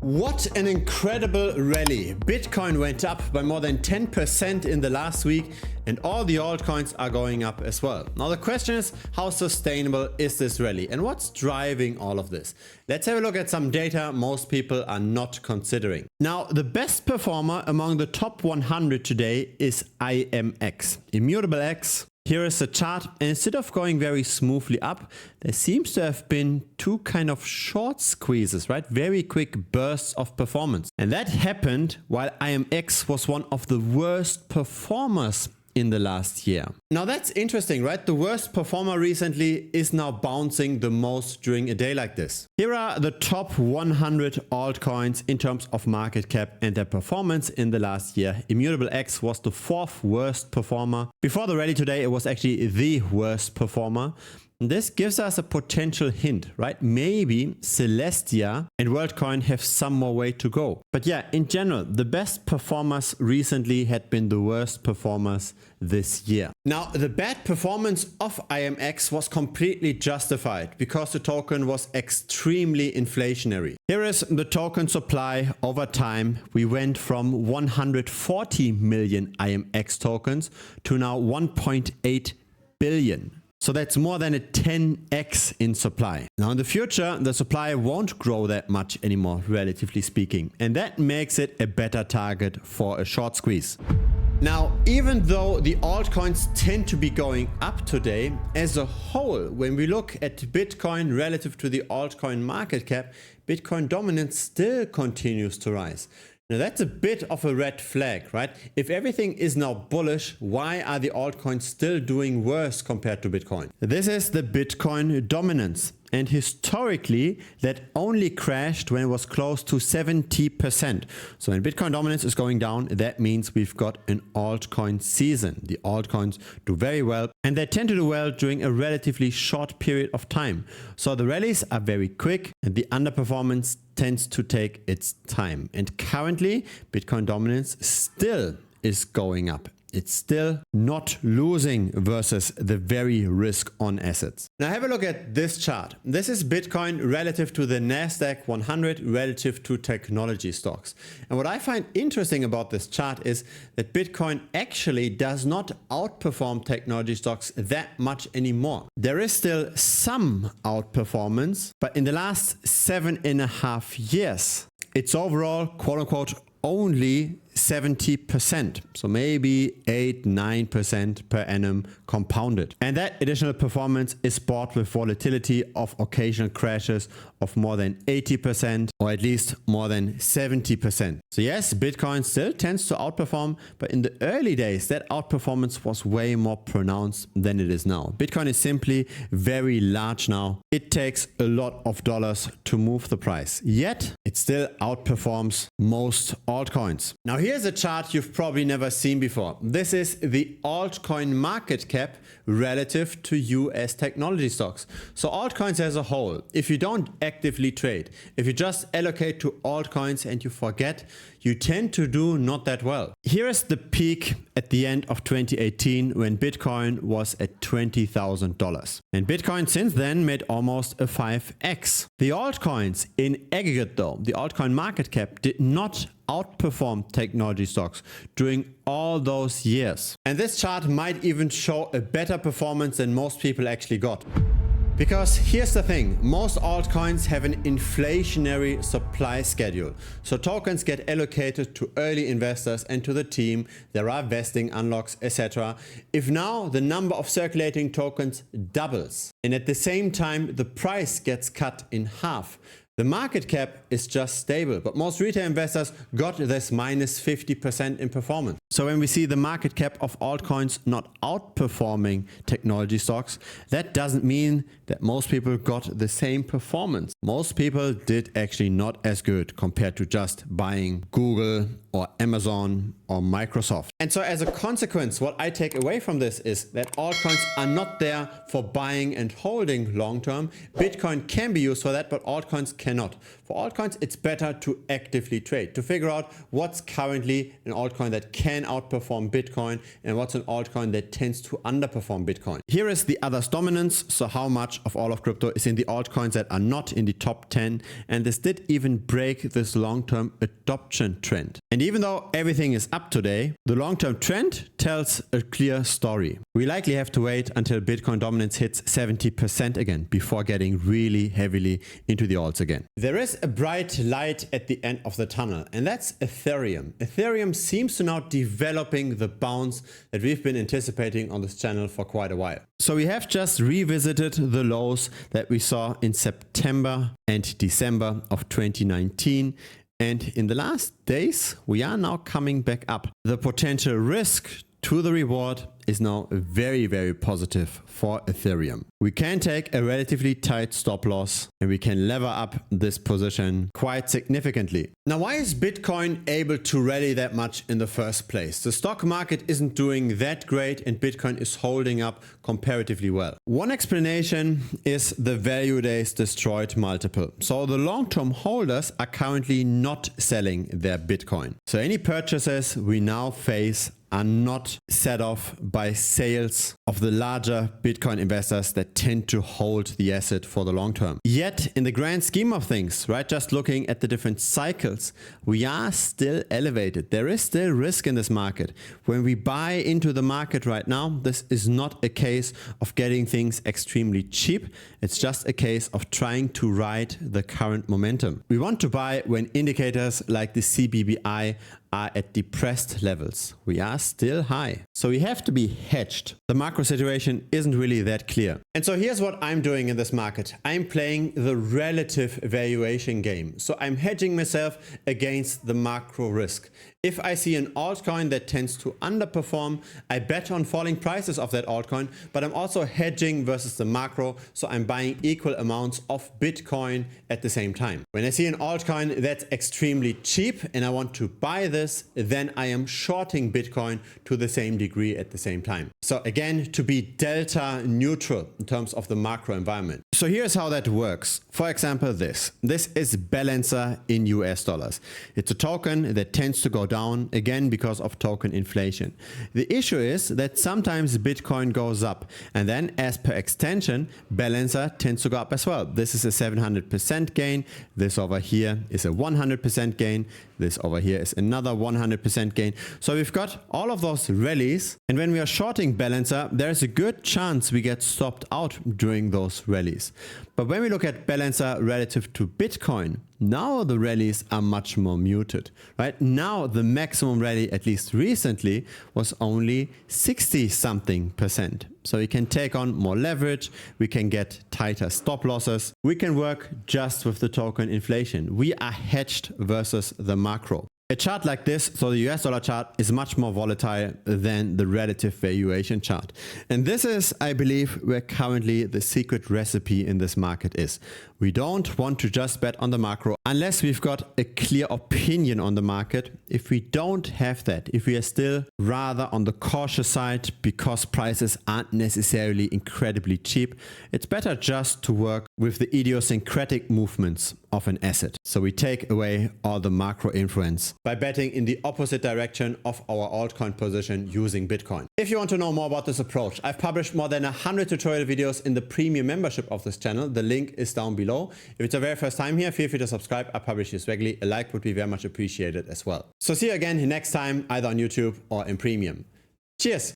What an incredible rally. Bitcoin went up by more than 10% in the last week and all the altcoins are going up as well. Now the question is, how sustainable is this rally and what's driving all of this? Let's have a look at some data most people are not considering. Now the best performer among the top 100 today is IMX, Immutable X. Here is the chart, and instead of going very smoothly up, there seems to have been two kind of short squeezes, right? Very quick bursts of performance. And that happened while IMX was one of the worst performers in the last year. Now that's interesting, right? The worst performer recently is now bouncing the most during a day like this. Here are the top 100 altcoins in terms of market cap and their performance in the last year. Immutable X was the fourth worst performer. Before the rally today, it was actually the worst performer. This gives us a potential hint, right? Maybe Celestia and WorldCoin have some more way to go. But yeah, in general, the best performers recently had been the worst performers this year. Now, the bad performance of IMX was completely justified because the token was extremely inflationary. Here is the token supply over time. We went from 140 million IMX tokens to now 1.8 billion. So that's more than a 10x in supply. Now in the future, the supply won't grow that much anymore, relatively speaking. And that makes it a better target for a short squeeze. Now, even though the altcoins tend to be going up today, as a whole, when we look at Bitcoin relative to the altcoin market cap, Bitcoin dominance still continues to rise. Now that's a bit of a red flag, right? If everything is now bullish, why are the altcoins still doing worse compared to Bitcoin? This is the Bitcoin dominance. And historically, that only crashed when it was close to 70%. So when Bitcoin dominance is going down, that means we've got an altcoin season. The altcoins do very well, and they tend to do well during a relatively short period of time. So the rallies are very quick and the underperformance tends to take its time. And currently, Bitcoin dominance still is going up. It's still not losing versus the very risk-on assets. Now have a look at this chart. This is Bitcoin relative to the Nasdaq 100 relative to technology stocks. And what I find interesting about this chart is that Bitcoin actually does not outperform technology stocks that much anymore. There is still some outperformance, but in the last 7.5 years, it's overall, quote unquote, only 70%. So maybe 8-9% per annum compounded. And that additional performance is bought with volatility of occasional crashes of more than 80% or at least more than 70%. So yes, Bitcoin still tends to outperform, but in the early days, that outperformance was way more pronounced than it is now. Bitcoin is simply very large now. It takes a lot of dollars to move the price, yet it still outperforms most altcoins. Now here's a chart you've probably never seen before. This is the altcoin market cap relative to US technology stocks. So altcoins as a whole, if you don't actively trade, if you just allocate to altcoins and you forget, you tend to do not that well. Here is the peak at the end of 2018 when Bitcoin was at $20,000. And Bitcoin since then made almost a 5x. The altcoins in aggregate though, the altcoin market cap did not outperform technology stocks during all those years. And this chart might even show a better performance than most people actually got. Because here's the thing, most altcoins have an inflationary supply schedule. So tokens get allocated to early investors and to the team. There are vesting unlocks, etc. If now the number of circulating tokens doubles and at the same time the price gets cut in half, the market cap is just stable, but most retail investors got this minus 50% in performance. So when we see the market cap of altcoins not outperforming technology stocks, that doesn't mean that most people got the same performance. Most people did actually not as good compared to just buying Google or Amazon or Microsoft. And so as a consequence, what I take away from this is that altcoins are not there for buying and holding long term. Bitcoin can be used for that, but altcoins cannot. For altcoins, it's better to actively trade, to figure out what's currently an altcoin that can outperform Bitcoin and what's an altcoin that tends to underperform Bitcoin. Here is the others dominance, so how much of all of crypto is in the altcoins that are not in the top 10, and this did even break this long-term adoption trend. And even though everything is up today, the long-term trend tells a clear story. We likely have to wait until Bitcoin dominance hits 70% again before getting really heavily into the alts again. There is a bright light at the end of the tunnel, and that's Ethereum. Ethereum seems to now developing the bounce that we've been anticipating on this channel for quite a while. So we have just revisited the lows that we saw in September and December of 2019. And in the last days, we are now coming back up. The potential risk to the reward is now very, very positive for Ethereum. We can take a relatively tight stop loss and we can lever up this position quite significantly. Now, why is Bitcoin able to rally that much in the first place? The stock market isn't doing that great and Bitcoin is holding up comparatively well. One explanation is the value days destroyed multiple. So the long-term holders are currently not selling their Bitcoin. So any purchases we now face are not set off by sales of the larger Bitcoin investors that tend to hold the asset for the long term. Yet in the grand scheme of things, right, just looking at the different cycles, we are still elevated. There is still risk in this market. When we buy into the market right now, this is not a case of getting things extremely cheap. It's just a case of trying to ride the current momentum. We want to buy when indicators like the CBBI are at depressed levels. We are still high. So we have to be hedged. The macro situation isn't really that clear. And so here's what I'm doing in this market. I'm playing the relative valuation game. So I'm hedging myself against the macro risk. If I see an altcoin that tends to underperform, I bet on falling prices of that altcoin, but I'm also hedging versus the macro. So I'm buying equal amounts of Bitcoin at the same time. When I see an altcoin that's extremely cheap and I want to buy this, then I am shorting Bitcoin to the same degree at the same time. So again, to be delta neutral in terms of the macro environment. So here's how that works. For example, this is Balancer in US dollars. It's a token that tends to go down again because of token inflation. The issue is that sometimes Bitcoin goes up and then as per extension, Balancer tends to go up as well. This is a 700% gain. This over here is a 100% gain. This over here is another 100% gain. So we've got all of those rallies, and when we are shorting Balancer, there's a good chance we get stopped out during those rallies. But when we look at Balancer relative to Bitcoin, now the rallies are much more muted, right? Now the maximum rally, at least recently, was only 60-something%. So we can take on more leverage, we can get tighter stop losses, we can work just with the token inflation. We are hedged versus the macro. A chart like this, so the US dollar chart, is much more volatile than the relative valuation chart. And this is, I believe, where currently the secret recipe in this market is. We don't want to just bet on the macro unless we've got a clear opinion on the market. If we don't have that, if we are still rather on the cautious side because prices aren't necessarily incredibly cheap, it's better just to work with the idiosyncratic movements of an asset. So we take away all the macro influence by betting in the opposite direction of our altcoin position using Bitcoin. If you want to know more about this approach, I've published more than 100 tutorial videos in the premium membership of this channel. The link is down below. If it's your very first time here, feel free to subscribe. I publish this regularly. A like would be very much appreciated as well. So see you again next time, either on YouTube or in premium. Cheers!